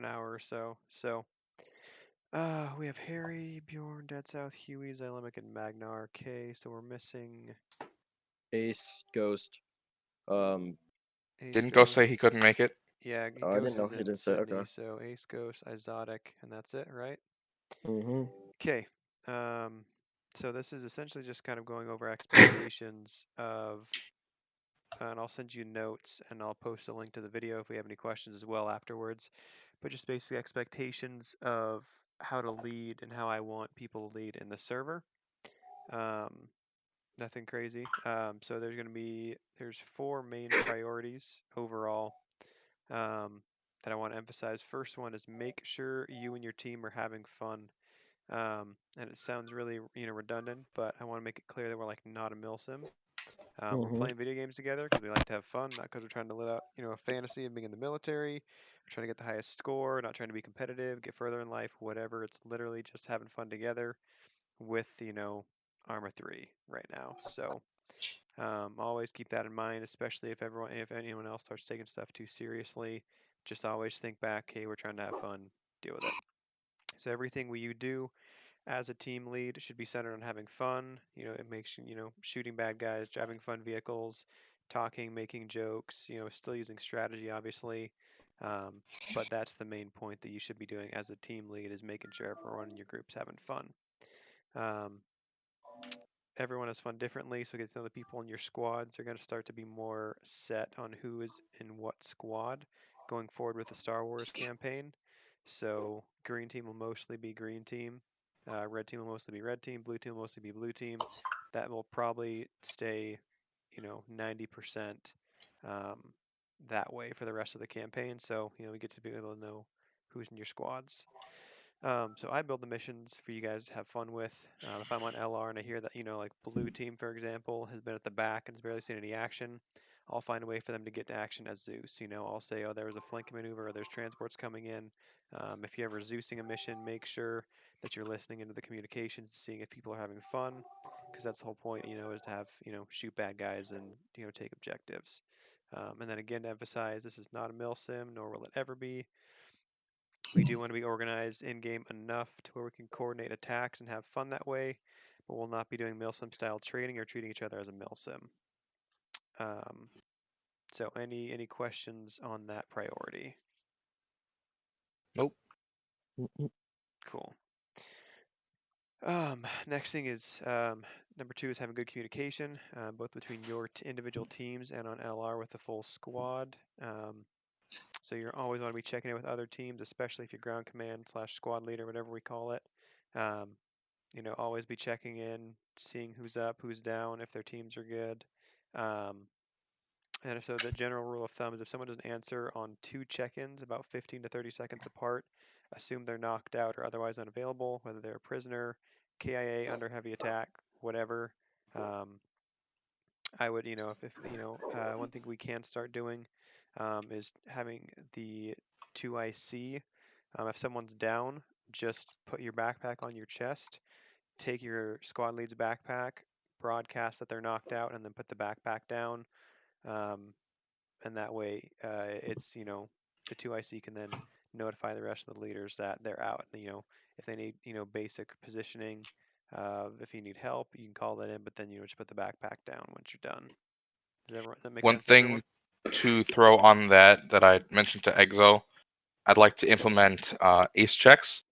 an hour or so. So we have Harry, Bjorn, Dead South, Huey, Xylemic, and Magnar. Okay, so we're missing Ace, Ghost. Um, Ace Didn't Ghost say he Ghost. couldn't make it? Yeah, oh, I didn't Ghost know is he in didn't say. Sydney, Okay. so Ace Ghost, Isotic, and that's it, right? Mm-hmm. Okay. Um, so this is essentially just kind of going over expectations of, and I'll send you notes and I'll post a link to the video if we have any questions as well afterwards. But just basic expectations of how to lead and how I want people to lead in the server. Um, Nothing crazy. So there's four main priorities overall that I want to emphasize. First one is make sure you and your team are having fun. And it sounds really redundant, but I want to make it clear that we're like not a milsim. We're Mm-hmm. playing video games together because we like to have fun, not because we're trying to live out a fantasy of being in the military. We're trying to get the highest score, not trying to be competitive, get further in life, whatever. It's literally just having fun together with Armor 3 right now. So always keep that in mind, especially if anyone else starts taking stuff too seriously. Just always think back, hey, we're trying to have fun, deal with it. So everything you do as a team lead should be centered on having fun. It makes shooting bad guys, driving fun vehicles, talking, making jokes. Still using strategy, obviously. Um, but that's the main point that you should be doing as a team lead is making sure everyone in your group's having fun. Um, Everyone has fun differently, so get to know the people in your squads. They're going to start to be more set on who is in what squad going forward with the Star Wars campaign. So green team will mostly be green team, red team will mostly be red team, blue team will mostly be blue team. That will probably stay, 90% um, that way for the rest of the campaign. So we get to be able to know who's in your squads. So I build the missions for you guys to have fun with. If I'm on LR and I hear that, like blue team, for example, has been at the back and has barely seen any action, I'll find a way for them to get to action as Zeus. I'll say, oh, there was a flank maneuver or there's transports coming in. If you're ever Zeusing a mission, make sure that you're listening into the communications, seeing if people are having fun, because that's the whole point, is to have, shoot bad guys and, take objectives. And then again, to emphasize, this is not a mil sim, nor will it ever be. We do want to be organized in-game enough to where we can coordinate attacks and have fun that way, but we'll not be doing milsim style trading or treating each other as a milsim. Um, so any questions on that priority? Nope. Cool. Next thing is number 2 is having good communication, both between your individual teams and on LR with the full squad. So you're always want to be checking in with other teams, especially if you're ground command / squad leader, whatever we call it. Um, always be checking in, seeing who's up, who's down, if their teams are good. Um, and so the general rule of thumb is if someone doesn't answer on 2 check-ins about 15 to 30 seconds apart, assume they're knocked out or otherwise unavailable, whether they're a prisoner, KIA, under heavy attack, whatever. Um, I would, one thing we can start doing is having the 2IC. If someone's down, just put your backpack on your chest, take your squad lead's backpack, broadcast that they're knocked out, and then put the backpack down. Um, and that way, it's the 2IC can then notify the rest of the leaders that they're out. If they need basic positioning, if you need help, you can call that in. But then just put the backpack down once you're done. That make One sense to everyone? thing to throw on that I mentioned to Exo, I'd like to implement ace checks,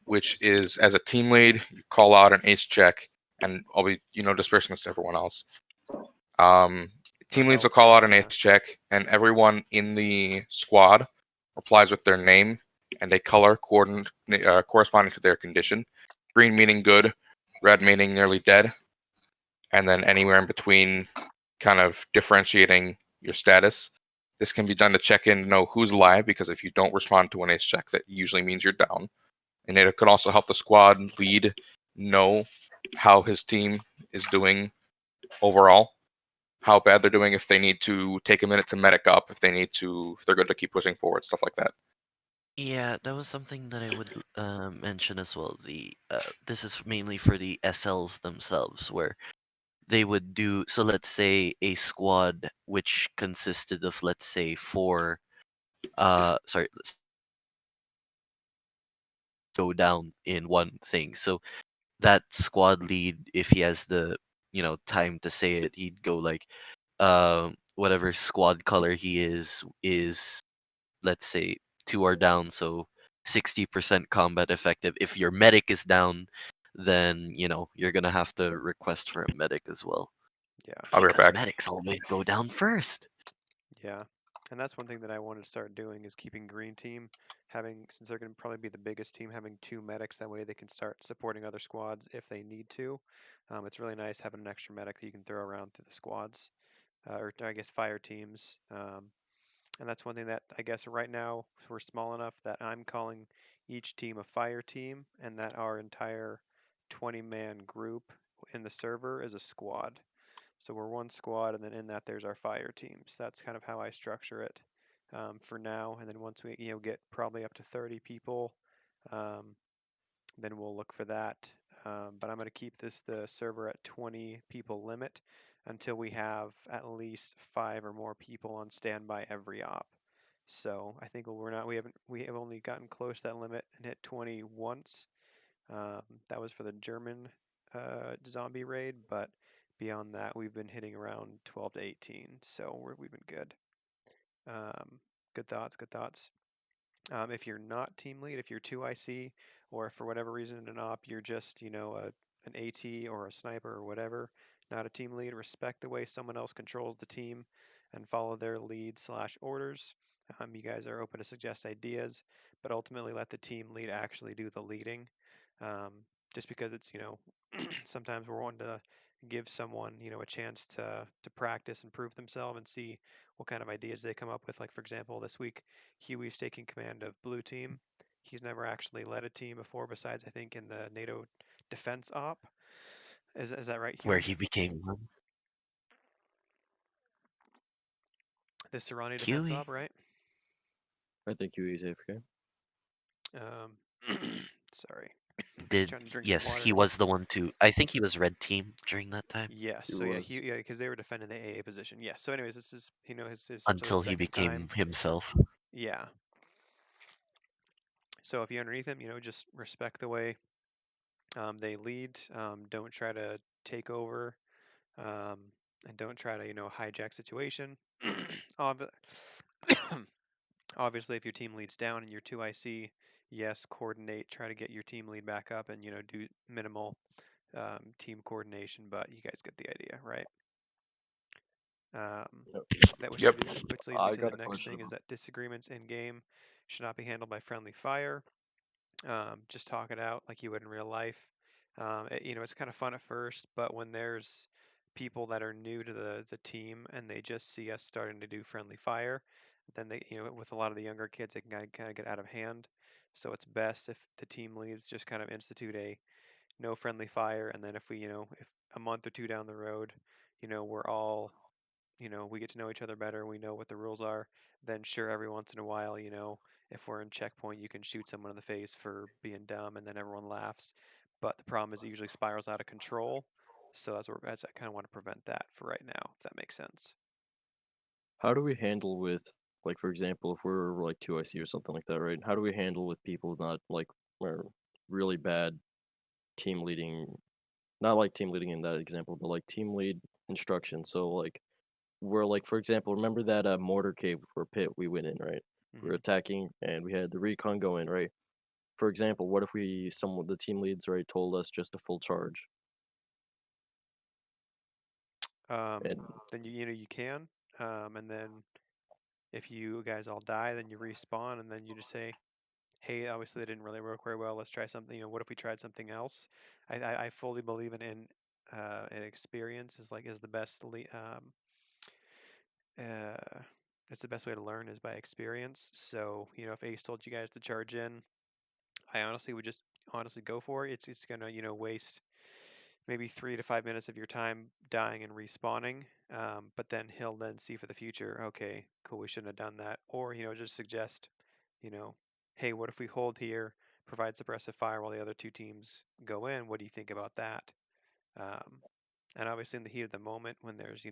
which is as a team lead, you call out an ace check, and I'll be dispersing this to everyone else. Um, That Team leads will helps call out, out an ace yeah. check, and everyone in the squad replies with their name and a color corresponding to their condition. Green meaning good, red meaning nearly dead, and then anywhere in between, kind of differentiating your status. This can be done to check in to know who's alive, because if you don't respond to an ace check, that usually means you're down. And it can also help the squad lead know how his team is doing overall, how bad they're doing, if they need to take a minute to medic up, if they're good to keep pushing forward, stuff like that. Yeah, that was something that I would mention as well. This is mainly for the SLs themselves, where they would do. So let's say a squad which consisted of, let's say, four. Sorry, go down in one thing. So that squad lead, if he has the time to say it, he'd go like, whatever squad color he is, let's say 2 are down, so 60% combat effective. If your medic is down, then you're gonna have to request for a medic as well, Yeah, I'll be right because back. medics always go down first. yeah. And that's one thing that I wanted to start doing is keeping green team having, since they're going to probably be the biggest team, having 2 medics. That way they can start supporting other squads if they need to. It's really nice having an extra medic that you can throw around through the squads, or I guess fire teams. And that's one thing that I guess right now we're small enough that I'm calling each team a fire team, and that our entire 20-man group in the server is a squad. So we're one squad, and then in that there's our fire teams. That's kind of how I structure it for now. And then once we get probably up to 30 people, um, then we'll look for that. But I'm going to keep the server at 20 people limit until we have at least 5 or more people on standby every op. So I think we have only gotten close to that limit and hit 20 once. That was for the German zombie raid, but beyond that, we've been hitting around 12 to 18. So we've been good. Good thoughts, good thoughts. If you're not team lead, if you're 2IC, or if for whatever reason in an op you're just, an AT or a sniper or whatever, not a team lead, respect the way someone else controls the team and follow their lead/orders. You guys are open to suggest ideas, but ultimately let the team lead actually do the leading. Um, just because it's, sometimes we're wanting to give someone, a chance to practice and prove themselves and see what kind of ideas they come up with. Like for example, this week Huey's taking command of blue team. He's never actually led a team before, besides I think in the NATO defense op. Is that right, Where Huey? he became one. The Serrani defense Huey op, right? I think you easy AFK. Um, sorry, did trying to drink some yes, water he here. was the one to. I think he was red team during that time Yes, He so yeah, was. because they were defending the AA position. Yes. So anyways, this is his essentially until he second time. became himself. Yeah. So if you're underneath him, just respect the way they lead. Don't try to take over, um, and don't try to hijack situation. Ob- Obviously, if your team leads down and you're 2IC, yes, coordinate, try to get your team lead back up, and do minimal team coordination. But you guys get the idea, right? Um, Yep. Yep. which leads me I to the got a next question thing is about. that disagreements in game should not be handled by friendly fire. Just talk it out like you would in real life. It's kind of fun at first, but when there's people that are new to the team and they just see us starting to do friendly fire, then they, with a lot of the younger kids, it can kind of get out of hand. So it's best if the team leads just kind of institute a no friendly fire, and then if we, if a month or two down the road, we're all we get to know each other better, we know what the rules are, then sure, every once in a while, if we're in checkpoint, you can shoot someone in the face for being dumb and then everyone laughs. But the problem is it usually spirals out of control. So that's I kind of want to prevent that for right now, if that makes sense. How do we handle with, like, for example, if we're like 2IC or something like that, right? How do we handle with people not like, or really bad team leading, not like team leading in that example, but like team lead instruction? So like, we're like, for example, remember that mortar cave or pit we went in, right? We were Hmm. attacking and we had the recon go in, right? For example, what if someone, the team leads, right, told us just a full charge? Um, And then you can, and then if you guys all die, then you respawn, and then you just say, hey, obviously that didn't really work very well. Let's try something. What if we tried something else? I fully believe in an experience is the best uh, it's the best way to learn is by experience. So if Ace told you guys to charge in, I honestly would just honestly go for it. It's gonna waste maybe 3 to 5 minutes of your time dying and respawning. But then he'll then see for the future. Okay, cool. We shouldn't have done that. Or just suggest you know, hey, what if we hold here, provide suppressive fire while the other two teams go in? What do you think about that? Um, and obviously, in the heat of the moment, when there's,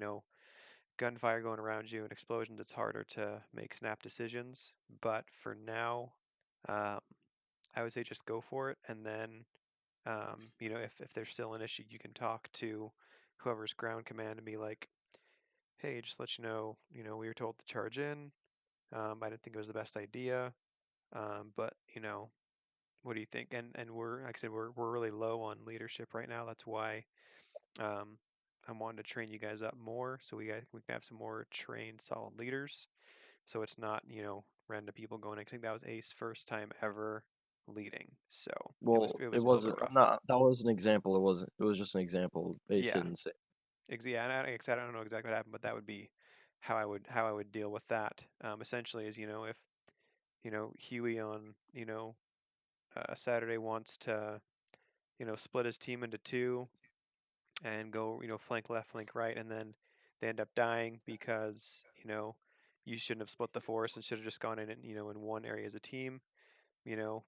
gunfire going around you and explosions, it's harder to make snap decisions. But for now, um, I would say just go for it, and then you know, if there's still an issue, you can talk to whoever's ground command and be like, hey, just let you know, we were told to charge in. I didn't think it was the best idea, but you know, what do you think? And we're, like I said, we're really low on leadership right now. That's why um, I'm wanting to train you guys up more, so we can have some more trained, solid leaders. So it's not, you know, random people going. I think that was Ace first time ever leading, so Well, it it was a little wasn't. bit rough. Not that was an example. It wasn't. It was just an example. Base Yeah, didn't say. yeah, and I don't know exactly what happened, but that would be how I would deal with that. Essentially, is, you know, if you know Huey on, you know, Saturday wants to, you know, split his team into two and go, you know, flank left, flank right, and then they end up dying because, you know, you shouldn't have split the force and should have just gone in and, you know, in one area as a team, you know,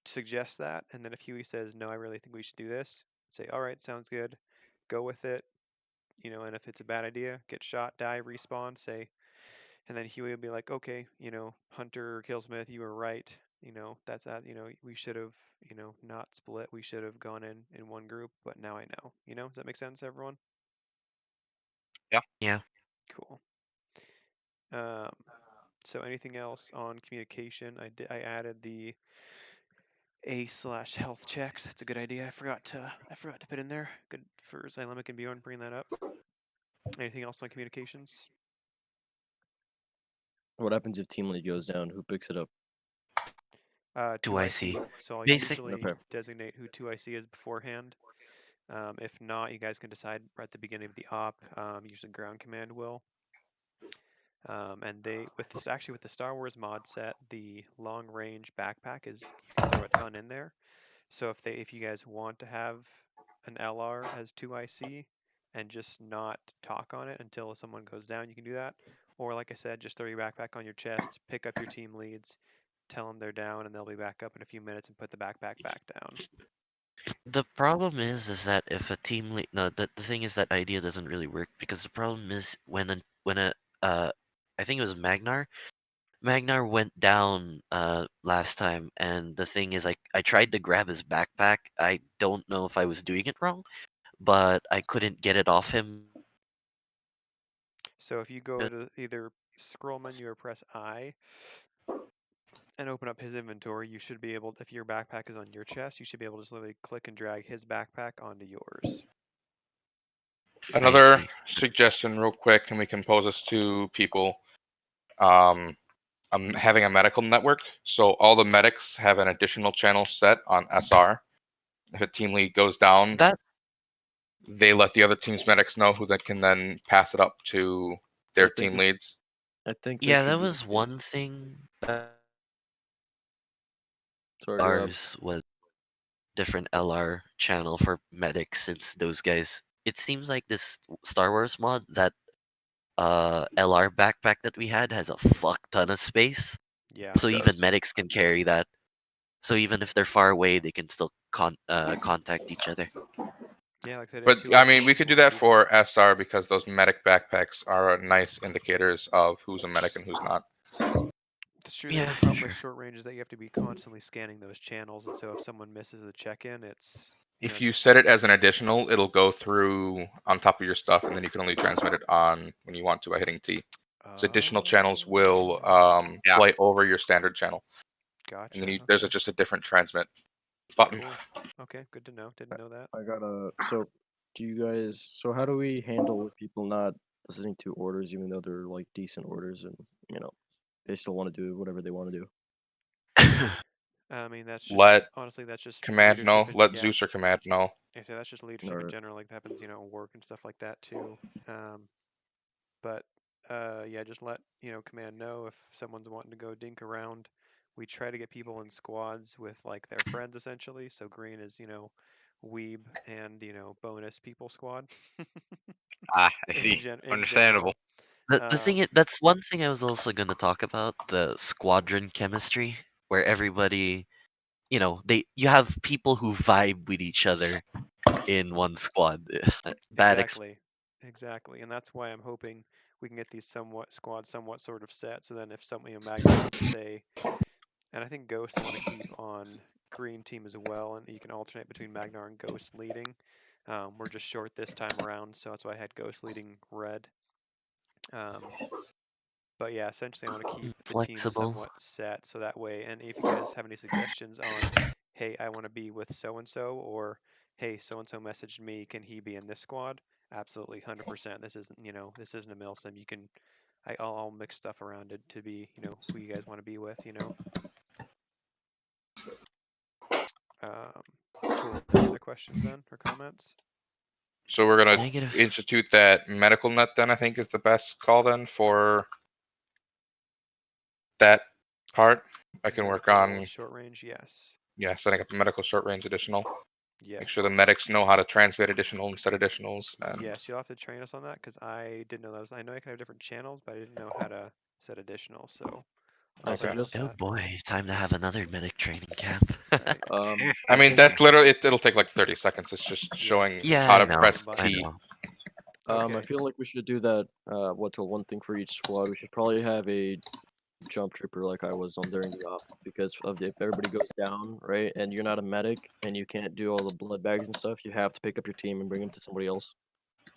suggest that. And then if Huey says, no, I really think we should do this, say, all right, sounds good, go with it, you know, and if it's a bad idea, get shot, die, respawn, say, and then Huey would be like, okay, you know, Hunter or KillSmith, you were right. You know, that's that. You know, we should have, you know, not split. We should have gone in one group. But now I know. You know, does that make sense, everyone? Yeah. Cool. Um, so anything else on communication? I added the A/health checks. That's a good idea. I forgot to put in there. Good for Xylemic and Bjorn bringing that up. Anything else on communications? What happens if team lead goes down? Who picks it up? 2IC. 2IC. So I'll Basic. usually Okay. designate who 2IC is beforehand. If not, you guys can decide right at the beginning of the op. Usually ground command will. And they actually with the Star Wars mod set, the long range backpack is, you can throw a ton in there. So if you guys want to have an LR as 2IC and just not talk on it until someone goes down, you can do that. Or like I said, just throw your backpack on your chest, pick up your team leads, tell them they're down, and they'll be back up in a few minutes and put the backpack back down. The problem is that if a team lead, no, the thing is that idea doesn't really work because the problem is when a I think it was Magnar went down last time, and the thing is, I tried to grab his backpack. I don't know if I was doing it wrong, but I couldn't get it off him. So if you go to either scroll menu or press I and open up his inventory, you should be able, if your backpack is on your chest, you should be able to just literally click and drag his backpack onto yours. Another see. suggestion, real quick, and we can pose this to people. I'm having a medical network, so all the medics have an additional channel set on SR. If a team lead goes down, That they let the other team's medics know, who that can then pass it up to their think team leads. I think that yeah, should that be. was one thing. Sorry, go ahead. Ours was different LR channel for medics since those guys. It seems like this Star Wars mod that LR backpack that we had has a fuck ton of space. Yeah. So It even does. medics can carry that. So even if they're far away, they can still contact each other. Yeah, like I said, if But I 2IC mean, we just could do wants to that do that. for SR because those medic backpacks are nice indicators of who's a medic and who's not. It's true. The Yeah, only problem sure. with short range is that you have to be constantly scanning those channels, and so if someone misses the check-in, it's, you know, If you set it as an additional, it'll go through on top of your stuff, and then you can only transmit it on when you want to by hitting T. So additional channels will Yeah. play over your standard channel, and Gotcha. then there's Okay. just a different transmit button. Cool. Okay, good to know. Didn't know that. I gotta. So, do you guys? So, how do we handle with people not listening to orders, even though they're like decent orders, and you know, they still want to do whatever they want to do? I mean, that's just Let honestly, that's just command know. leadership. Let Yeah, Zeus or command know. I say that's just leadership in Or general. Like that happens, you know, at work and stuff like that too. But yeah, just let, you know, command know if someone's wanting to go dink around. We try to get people in squads with like their friends essentially. So green is, you know, weeb and, you know, bonus people squad. I see. In Understandable. general. The thing is, that's one thing I was also going to talk about, the squadron chemistry, where everybody, you have people who vibe with each other in one squad. Bad Exactly. And that's why I'm hoping we can get these squads somewhat sort of set. So then if somebody in Magna wants to say, And I think Ghost I want to keep on green team as well, and you can alternate between Magnar and Ghost leading. We're just short this time around, so that's why I had Ghost leading red. But yeah, essentially I want to keep the team Flexible. somewhat set, so that way, and if you guys have any suggestions on, hey, I want to be with so-and-so, or hey, so-and-so messaged me, can he be in this squad? Absolutely, 100%. This isn't, this isn't a milsim. I'll mix stuff around it to be, who you guys want to be with, Um, cool. Any other questions then, or comments? So we're gonna Negative. institute that medical net then. I think is the best call then for that part. I can work Medical on short range, yes. setting up a medical short range additional. Make sure the Yes. medics know how to transmit additional and set additionals. And Yes, you'll have to train us on that because I didn't know that was. I know I can have different channels, but I didn't know how to set additional. So I I'll train Okay. us suggest. on Oh that. boy, time to have another medic training camp. Right. I I mean, think that's literally it'll take like 30 seconds. It's just Yeah. showing Yeah, how I to know. press I T. know. Okay. I feel like we should do that. What's one thing for each squad? We should probably have a jump trooper like I was on during the op, because if everybody goes down, right, and you're not a medic and you can't do all the blood bags and stuff, you have to pick up your team and bring them to somebody else.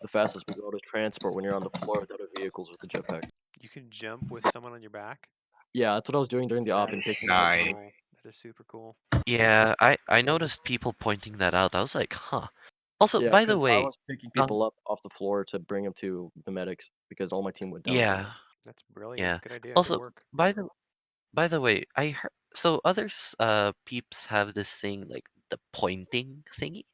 The fastest we go to transport when you're on the floor without a vehicles with the jetpack. You can jump with someone on your back. Yeah, that's what I was doing during the op That and is picking them up super too. Nice. cool. That is super cool. Yeah, I noticed people pointing that out. I was like, huh. Also, Yeah, by the because I way, was picking um, people up off the floor to bring them to the medics because all my team went down. yeah, That's brilliant. yeah. Good idea. Good Also, work. by the way, I heard so others peeps have this thing like the pointing thingy.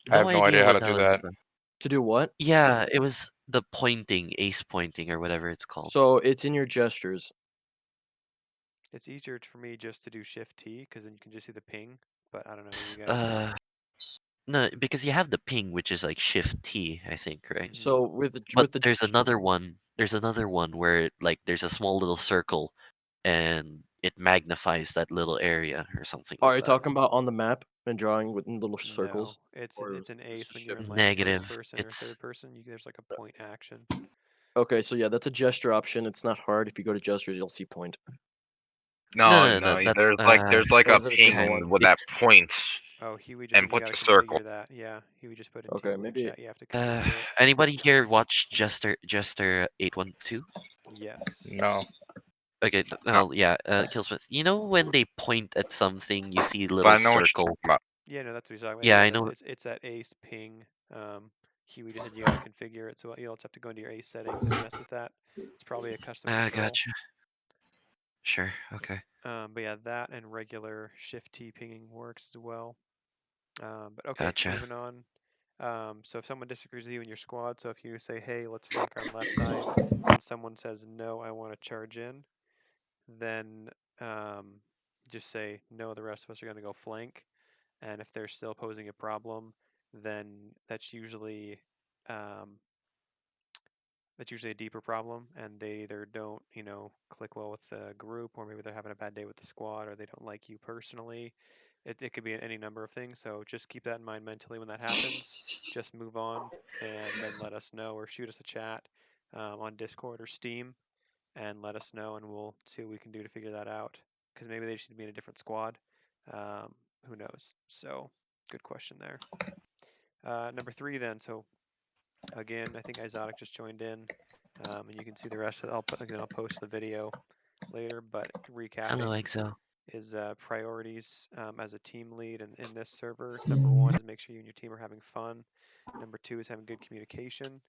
I No have no idea idea how what to that do was that. about. To do what? Yeah, it was the pointing, ace pointing, or whatever it's called. So it's in your gestures. It's easier for me just to do Shift T because then you can just see the ping. But I don't know, you S- guys. Uh, no, because you have the ping, which is like Shift T, I think, right? Mhm. So with But the there's gesture, another one. There's another one where like there's a small little circle, and it magnifies that little area or something are like you that. talking about on the map and drawing with little No, circles? it's Or it's an just a ace when you're shift? in like Negative. first person or It's third person. There's like a point action. Okay, so yeah, that's a gesture option. It's not hard. If you go to gestures, you'll see point. No, no. no. That's There's like Or a is it a different ping one? kind. with that It's points Oh, Huey just and said you puts gotta a circle. configure that. Yeah, Huey just put in Okay, Team Lead maybe. chat. You have to configure it. anybody here watch Jester 812? Yes. No. Okay, No, well, yeah, KillSmith. You know when they point at something, you see a but little I know what you're circle. talking about. Yeah, no, that's what he's talking about. Yeah, Yeah, I that's know. it's that ace ping. Huey just said you gotta configure it, so you'll just have to go into your ace settings and mess with that. It's probably a custom control. Gotcha. Sure. Okay. But yeah, that and regular Shift T pinging works as well. But okay, Gotcha. moving on. So if someone disagrees with you in your squad, so if you say, hey, let's flank our left side, and someone says, no, I want to charge in, then just say, no, the rest of us are going to go flank. And if they're still posing a problem, then um, that's usually a deeper problem, and they either don't, click well with the group, or maybe they're having a bad day with the squad, or they don't like you personally. It could be any number of things, so just keep that in mind mentally when that happens. Just move on, and then let us know, or shoot us a chat on Discord or Steam, and let us know, and we'll see what we can do to figure that out. Because maybe they should be in a different squad. Um, who knows? So, good question there. Number 3 then, so again, I think Isotic just joined in, and you can see the rest of it. I'll post the video later, but Hello, recapping Exo. is priorities as a team lead in this server. Number 1 is make sure you and your team are having fun. Number 2 is having good communication,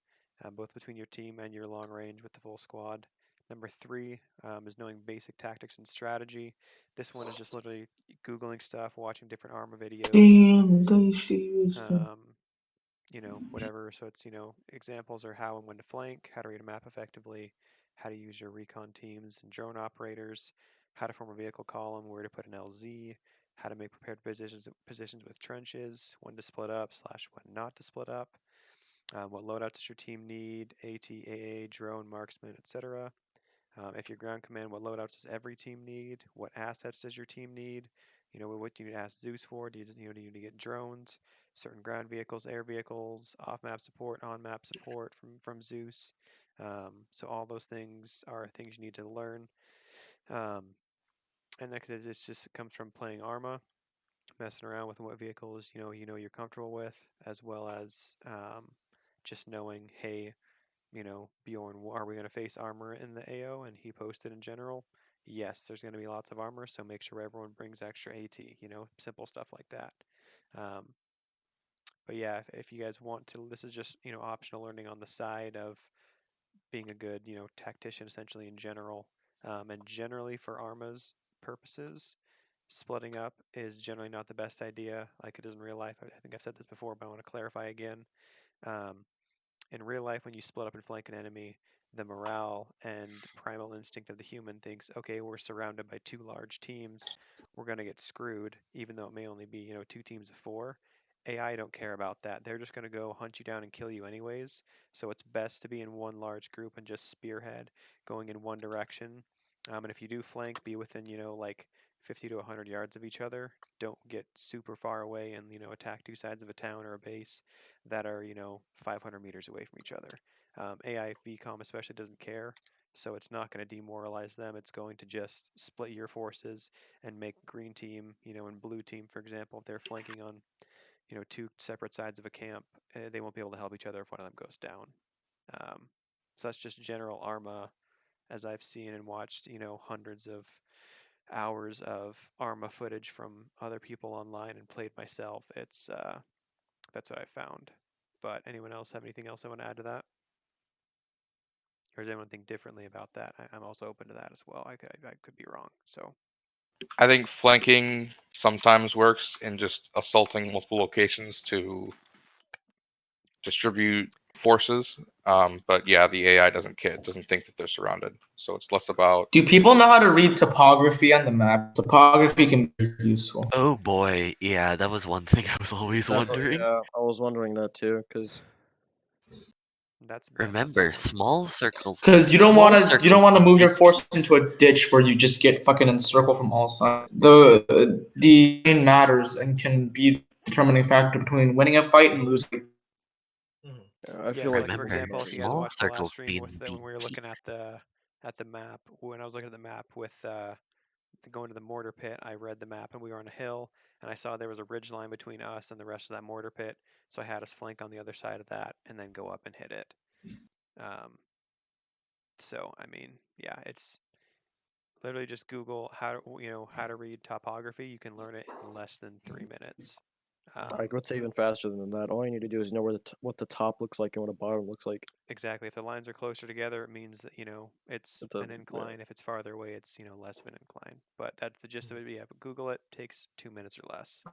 both between your team and your long range with the full squad. Number 3 is knowing basic tactics and strategy. This one is just literally Googling stuff, watching different Arma videos. Damn, they see Um, whatever. So it's, examples are how and when to flank, how to read a map effectively, how to use your recon teams and drone operators, how to form a vehicle column, where to put an LZ, how to make prepared positions with trenches, when to split up / when not to split up, what loadouts does your team need, AT, AA, drone, marksman, etc. If you're ground command, what loadouts does every team need? What assets does your team need? What do you need to ask Zeus for? Do you need to get drones, certain ground vehicles, air vehicles, off-map support, on-map support from Zeus? So all those things are things you need to learn. Um, and it just comes from playing Arma, messing around with what vehicles you're comfortable with, as well as just knowing, hey, Bjorn, are we going to face armor in the AO? And he posted in general, yes, there's going to be lots of armor, so make sure everyone brings extra AT, simple stuff like that. Um, but yeah, if you guys want to, this is just, optional learning on the side of being a good, tactician essentially in general. And generally for Arma's purposes, splitting up is generally not the best idea like it is in real life. I think I've said this before, but I want to clarify again. Um, in real life, when you split up and flank an enemy, the morale and primal instinct of the human thinks, okay, we're surrounded by two large teams, we're going to get screwed, even though it may only be, two teams of four. AI don't care about that. They're just going to go hunt you down and kill you anyways. So it's best to be in one large group and just spearhead, going in one direction. And if you do flank, be within, like 50 to 100 yards of each other. Don't get super far away and, attack two sides of a town or a base that are 500 meters away from each other. AI VCOM especially doesn't care, so it's not going to demoralize them. It's going to just split your forces and make green team, and blue team, for example, if they're flanking on two separate sides of a camp, they won't be able to help each other if one of them goes down. So that's just general Arma, as I've seen and watched, hundreds of hours of Arma footage from other people online and played myself. That's what I found. But anyone else have anything else I want to add to that? Or does anyone think differently about that? I'm also open to that as well. I could be wrong. So I think flanking sometimes works in just assaulting multiple locations to distribute forces. But yeah, the AI doesn't care, doesn't think that they're surrounded. So it's less about. Do people know how to read topography on the map? Topography can be very useful. Oh boy, yeah, that was one thing I was always wondering. Yeah, I was wondering that too, because that's Remember, something. small circles. Because you don't Small want to circles move your big force into a ditch where you just get fucking encircled from all sides. The terrain matters and can be the determining factor between winning a fight and losing. I Yeah, feel so like like for Remember, example, if you guys small watched the last circles stream can with be when we were looking huge. at the map, when I was looking at the map with going to the mortar pit, I read the map and we were on a hill and I saw there was a ridge line between us and the rest of that mortar pit. So I had us flank on the other side of that and then go up and hit it. So I mean, yeah, it's literally just Google how to read topography. You can learn it in less than 3 minutes. I would say even faster than that. All you need to do is know where what the top looks like and what a bottom looks like. Exactly. If the lines are closer together, it means that it's It's a an incline. If it's farther away, it's less of an incline. But that's the gist of it. Yeah, but Google it. Takes 2 minutes or less.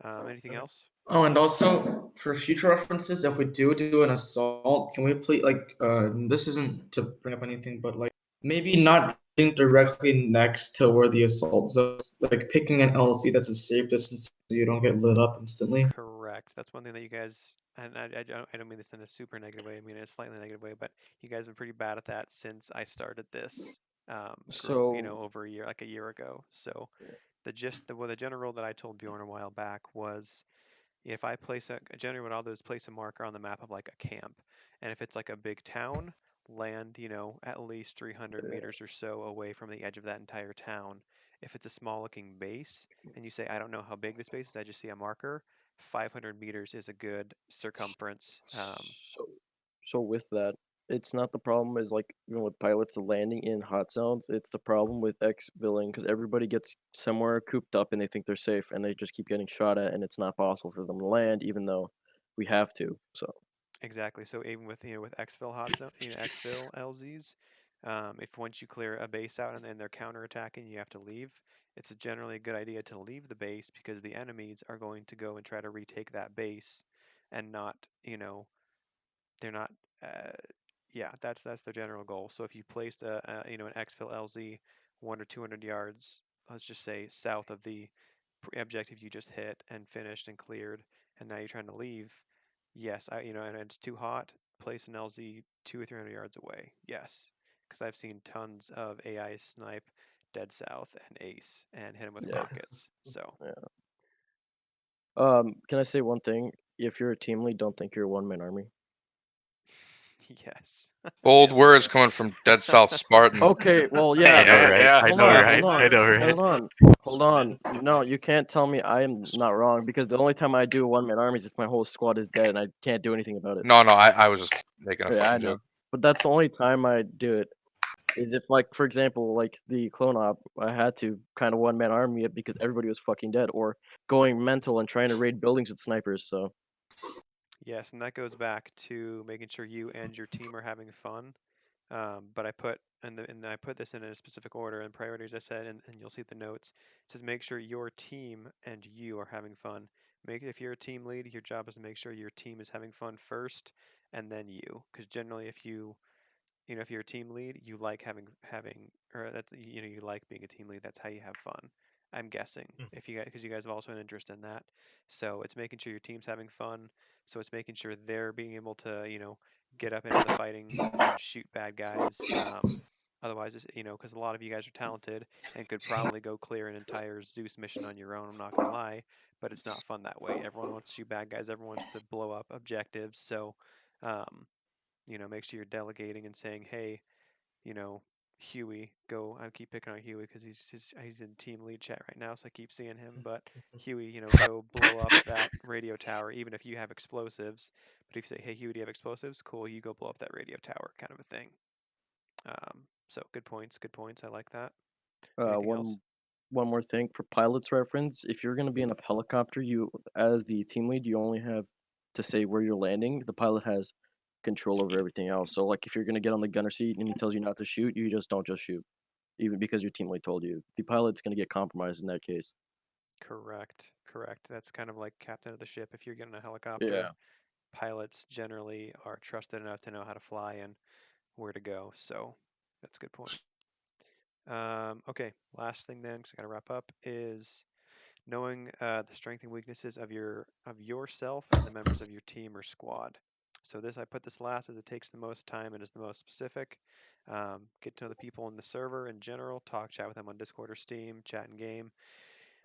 Anything else? Oh, and also for future references, if we do an assault, can we please this isn't to bring up anything, but like maybe not being directly next to where the assault zone is, like picking an LC that's a safe distance so you don't get lit up instantly. Correct. That's one thing that you guys, and I don't mean this in a super negative way. I mean in a slightly negative way, but you guys have been pretty bad at that since I started this group, So over a year, like a year ago. So the general rule that I told Bjorn a while back was, if I place generally what I'll do is place a marker on the map of like a camp, and if it's like a big town, land, at least 300 meters or so away from the edge of that entire town. If it's a small looking base, and you say, I don't know how big this base is, I just see a marker, 500 meters is a good circumference. so with that, it's not the problem is like even with pilots landing in hot zones. It's the problem with exfilling because everybody gets somewhere cooped up and they think they're safe and they just keep getting shot at and it's not possible for them to land even though we have to. So Exactly. So even with with exfil hot zone, exfil LZs, if once you clear a base out and then they're counterattacking, you have to leave. It's generally a good idea to leave the base because the enemies are going to go and try to retake that base, and not, they're not. Uh, yeah, that's the general goal. So if you placed an exfil LZ 1 or 200 yards, let's just say south of the objective you just hit and finished and cleared, and now you're trying to leave, yes, and it's too hot, place an LZ 200 or 300 yards away. Yes, because I've seen tons of AI snipe dead south and ace and hit them with yeah, rockets. So yeah. Can I say one thing? If you're a team lead, don't think you're a one-man army. Yes. Bold words coming from Dead South Spartan. Okay, well, I yeah. know, Yeah, right? yeah. I Hold know, on, right? hold I on, know, right? hold on, hold on. No, you can't tell me I am not wrong because the only time I do one-man armies if my whole squad is dead and I can't do anything about it. No, I was just making a Yeah, I fucking know. joke. But that's the only time I do it. Is if, like, for example, like the clone op, I had to kind of one-man army it because everybody was fucking dead or going mental and trying to raid buildings with snipers. So Yes, and that goes back to making sure you and your team are having fun. But I put and I put this in a specific order and priorities. I said, and you'll see the notes. It says make sure your team and you are having fun. If you're a team lead, your job is to make sure your team is having fun first, and then you. Because generally, if you're a team lead, you like having or that's you like being a team lead. That's how you have fun. I'm guessing if you guys because you guys have also an interest in that. So it's making sure your team's having fun. So it's making sure they're being able to get up into the fighting and shoot bad guys. Otherwise, because a lot of you guys are talented and could probably go clear an entire Zeus mission on your own. I'm not gonna lie, but it's not fun that way. Everyone wants to shoot bad guys. Everyone wants to blow up objectives. So. Um, make sure you're delegating and saying, hey, you know, Huey, go. I keep picking on Huey because he's in team lead chat right now, so I keep seeing him. But Huey, go blow up that radio tower, even if you have explosives. But if you say, hey, Huey, do you have explosives? Cool, you go blow up that radio tower, kind of a thing. So good points, good points. I like that. Anything else? one more thing for pilots reference: if you're gonna be in a helicopter, you as the team lead, you only have to say where you're landing. The pilot has control over everything else. So, like, if you're gonna get on the gunner seat and he tells you not to shoot, you just don't just shoot, even because your team lead told you. The pilot's gonna get compromised in that case. Correct, correct. That's kind of like captain of the ship. If you're getting a Yeah. helicopter, pilots generally are trusted enough to know how to fly and where to go. So that's a good point. Okay, last thing then, because I got to wrap up, is knowing the strengths and weaknesses of yourself and the members of your team or squad. So I put this last as it takes the most time and is the most specific. Get to know the people in the server in general. Chat with them on Discord or Steam. Chat in game.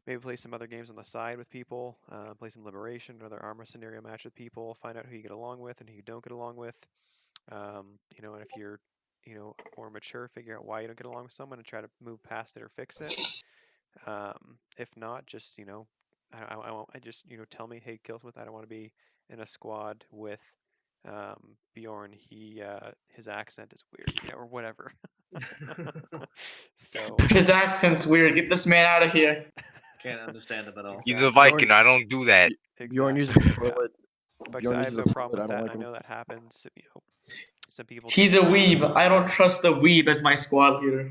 Maybe play some other games on the side with people. Play some Liberation, another Arma scenario match with people. Find out who you get along with and who you don't get along with. And if you're more mature, figure out why you don't get along with someone and try to move past it or fix it. If not, just I just tell me, hey, Killsmith, I don't want to be in a squad with Bjorn. His accent is weird, or whatever. So His accent's weird. Get this man out of here. Can't understand him at all. exactly. He's a Viking. I don't do that. Bjorn Exactly. uses a Yeah. toilet. But Bjorn I have uses no a problem toilet. with I don't that. like I him. know that happens. Some people. He's a weeb. I don't trust a weeb as my squad leader.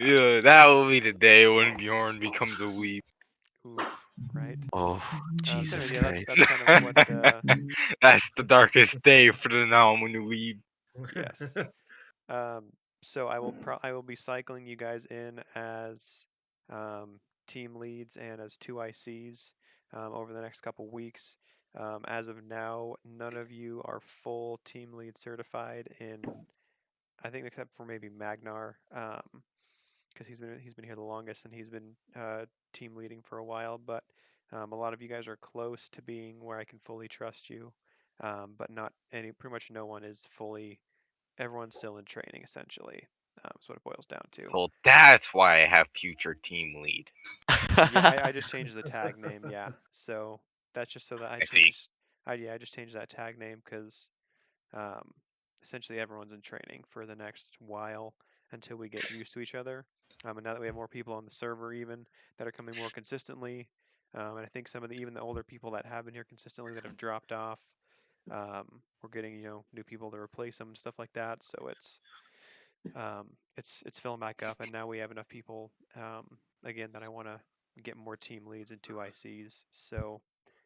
Yeah, that will be the day when Bjorn becomes a weeb. Oof. Right. Oh, So Jesus anyways, yeah, Christ. that's kind of what. That's the darkest day for the nominee weeb. Yes. So I will be cycling you guys in as team leads and as 2 ICs over the next couple weeks. As of now, none of you are full team lead certified I think except for maybe Magnar, because he's been here the longest and he's been team leading for a while. But a lot of you guys are close to being where I can fully trust you, but not any. Pretty much no one is fully. Everyone's still in training essentially. That's what it boils down to. So that's why I have future team lead. Yeah, I just changed the tag name. Yeah, so that's just so that I I see. changed. I just changed that tag name because um, essentially everyone's in training for the next while until we get used to each other. And now that we have more people on the server, even that are coming more consistently, and I think some of even the older people that have been here consistently that have dropped off, we're getting new people to replace them and stuff like that. So it's filling back up, and now we have enough people again that I want to get more team leads and 2 ICs. So